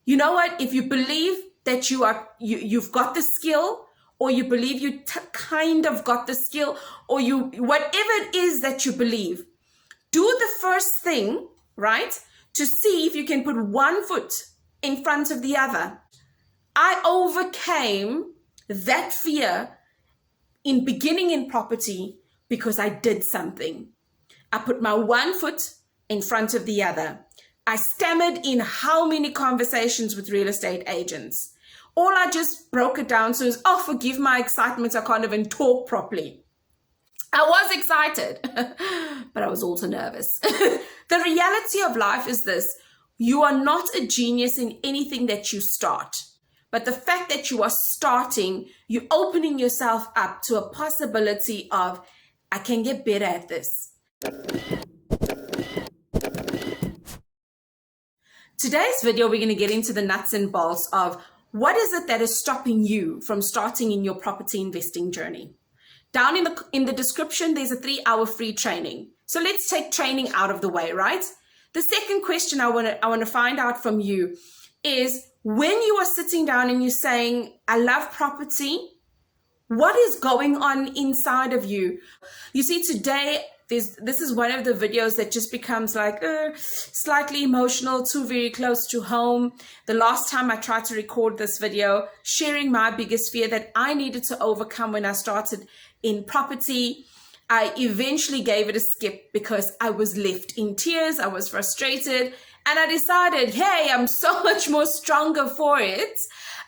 You know what? If you believe that you've got the skill, or you believe you kind of got the skill, or whatever it is that you believe, do the first thing, right? To see if you can put one foot in front of the other. I overcame that fear in beginning in property because I did something. I put my one foot in front of the other. I stammered in how many conversations with real estate agents. All I just broke it down to is, oh, forgive my excitement, I can't even talk properly. I was excited, but I was also nervous. The reality of life is this: you are not a genius in anything that you start. But the fact that you are starting, you're opening yourself up to a possibility of, I can get better at this. Today's video, we're going to get into the nuts and bolts of what is it that is stopping you from starting in your property investing journey. Down in the description, there's a 3-hour free training. So let's take training out of the way, right? The second question I want to find out from you is, when you are sitting down and you're saying, I love property, what is going on inside of you? You see, today, this is one of the videos that just becomes like slightly emotional, too very close to home. The last time I tried to record this video, sharing my biggest fear that I needed to overcome when I started in property, I eventually gave it a skip because I was left in tears. I was frustrated. And I decided, hey, I'm so much more stronger for it.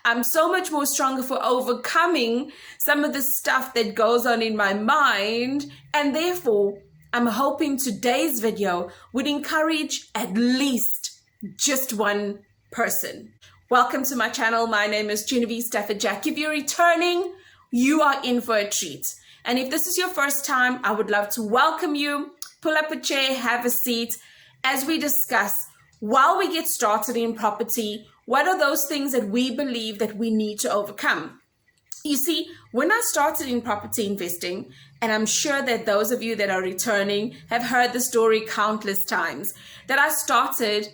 I'm so much more stronger for overcoming some of the stuff that goes on in my mind. And therefore, I'm hoping today's video would encourage at least just one person. Welcome to my channel. My name is Genevieve Stafford-Jack. If you're returning, you are in for a treat. And if this is your first time, I would love to welcome you. Pull up a chair, have a seat as we discuss, while we get started in property, what are those things that we believe that we need to overcome? You see, when I started in property investing, and I'm sure that those of you that are returning have heard the story countless times, that I started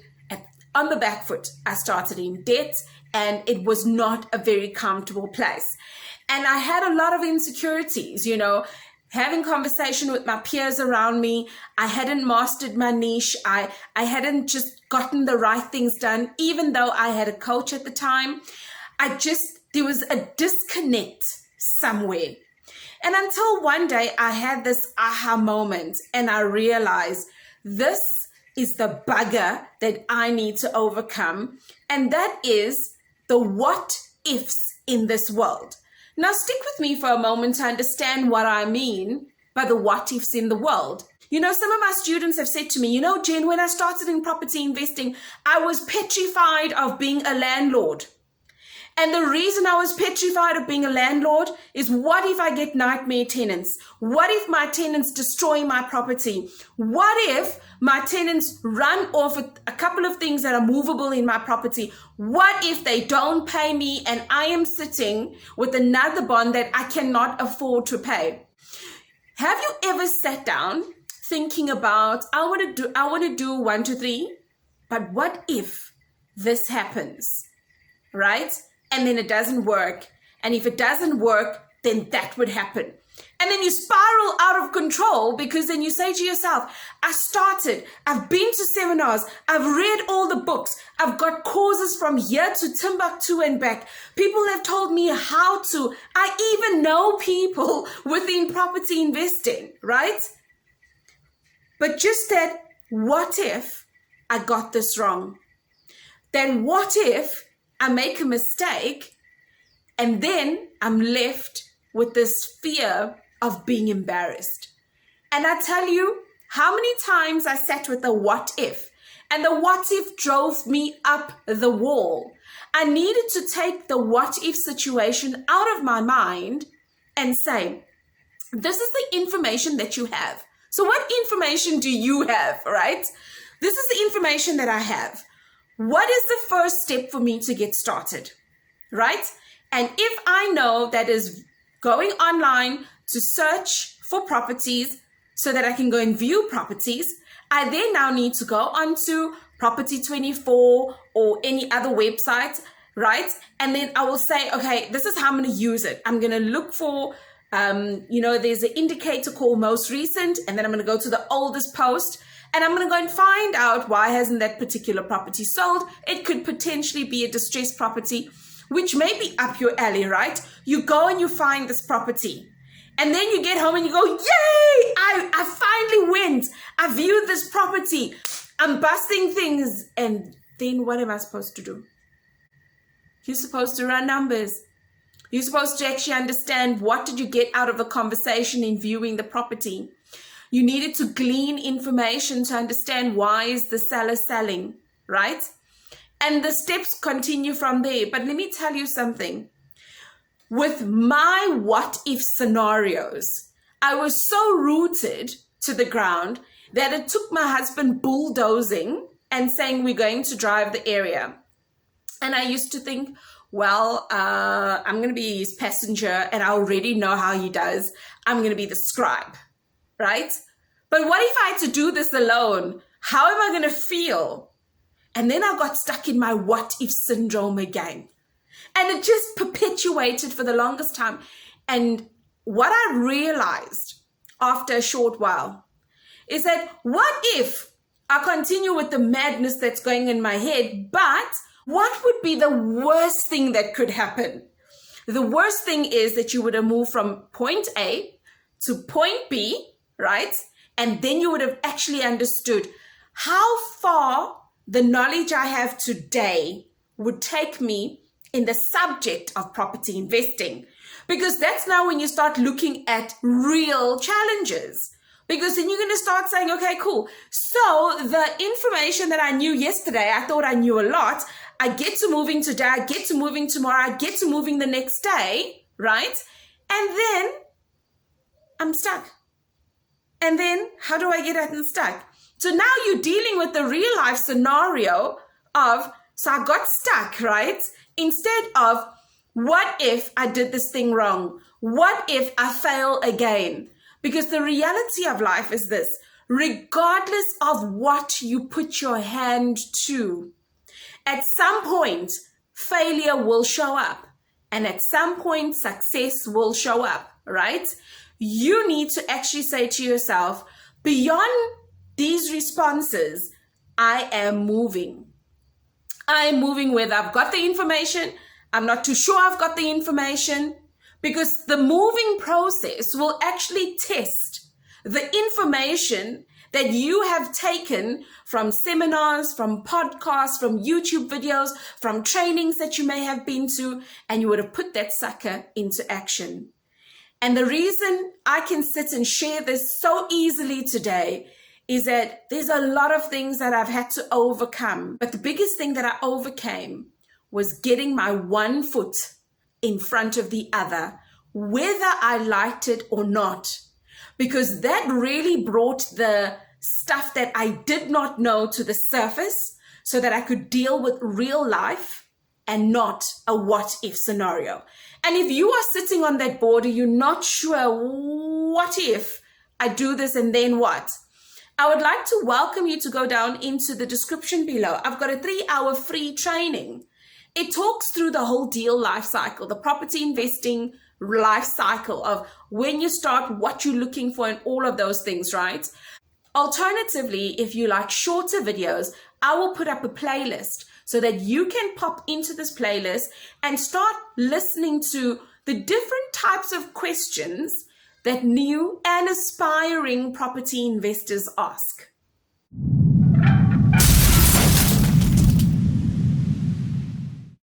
on the back foot. I started in debt, and it was not a very comfortable place. And I had a lot of insecurities, having conversation with my peers around me. I hadn't mastered my niche. I hadn't just gotten the right things done, even though I had a coach at the time. There was a disconnect somewhere. And until one day I had this aha moment and I realized this is the bugger that I need to overcome. And that is the what ifs in this world. Now, stick with me for a moment to understand what I mean by the what ifs in the world. Some of my students have said to me, Jen, when I started in property investing, I was petrified of being a landlord. And the reason I was petrified of being a landlord is, what if I get nightmare tenants? What if my tenants destroy my property? What if my tenants run off a couple of things that are movable in my property? What if they don't pay me and I am sitting with another bond that I cannot afford to pay? Have you ever sat down thinking about, I want to do 1, 2, 3, but what if this happens, right? And then it doesn't work. And if it doesn't work, then that would happen. And then you spiral out of control, because then you say to yourself, I've been to seminars, I've read all the books, I've got courses from here to Timbuktu and back. People have told me how to. I even know people within property investing, right? But just that, what if I got this wrong? Then what if I make a mistake and then I'm left with this fear of being embarrassed? And I tell you, how many times I sat with the what if, and the what if drove me up the wall. I needed to take the what if situation out of my mind and say, this is the information that you have. So what information do you have, right? This is the information that I have. What is the first step for me to get started, right? And if I know that is going online to search for properties so that I can go and view properties, I then now need to go onto Property 24 or any other website, right? And then I will say, okay, this is how I'm going to use it. I'm going to look for, there's an indicator called most recent, and then I'm going to go to the oldest post, and I'm going to go and find out why hasn't that particular property sold. It could potentially be a distressed property, which may be up your alley, right? You go and you find this property, and then you get home and you go, yay, I finally went. I viewed this property. I'm busting things. And then what am I supposed to do? You're supposed to run numbers. You're supposed to actually understand, what did you get out of the conversation in viewing the property? You needed to glean information to understand, why is the seller selling, right? And the steps continue from there. But let me tell you something. With my what if scenarios, I was so rooted to the ground that it took my husband bulldozing and saying, we're going to drive the area. And I used to think, well, I'm going to be his passenger and I already know how he does. I'm going to be the scribe, right? But what if I had to do this alone? How am I going to feel? And then I got stuck in my what if syndrome again. And it just perpetuated for the longest time. And what I realized after a short while is that, what if I continue with the madness that's going in my head, but what would be the worst thing that could happen? The worst thing is that you would have moved from point A to point B, right? And then you would have actually understood how far the knowledge I have today would take me in the subject of property investing. Because that's now when you start looking at real challenges. Because then you're going to start saying, okay, cool. So the information that I knew yesterday, I thought I knew a lot. I get to moving today, I get to moving tomorrow, I get to moving the next day, right? And then I'm stuck. And then how do I get unstuck? So now you're dealing with the real life scenario of, so I got stuck, right? Instead of, what if I did this thing wrong? What if I fail again? Because the reality of life is this: regardless of what you put your hand to, at some point, failure will show up. And at some point, success will show up, right? You need to actually say to yourself, beyond these responses, I am moving. I'm moving whether I've got the information, I'm not too sure I've got the information, because the moving process will actually test the information that you have taken from seminars, from podcasts, from YouTube videos, from trainings that you may have been to, and you would have put that sucker into action. And the reason I can sit and share this so easily today is that there's a lot of things that I've had to overcome. But the biggest thing that I overcame was getting my one foot in front of the other, whether I liked it or not. Because that really brought the stuff that I did not know to the surface so that I could deal with real life and not a what if scenario. And if you are sitting on that border, you're not sure, what if I do this and then what? I would like to welcome you to go down into the description below. I've got a 3-hour free training. It talks through the whole deal life cycle, the property investing life cycle of when you start, what you're looking for, and all of those things, right? Alternatively, if you like shorter videos, I will put up a playlist so that you can pop into this playlist and start listening to the different types of questions that new and aspiring property investors ask.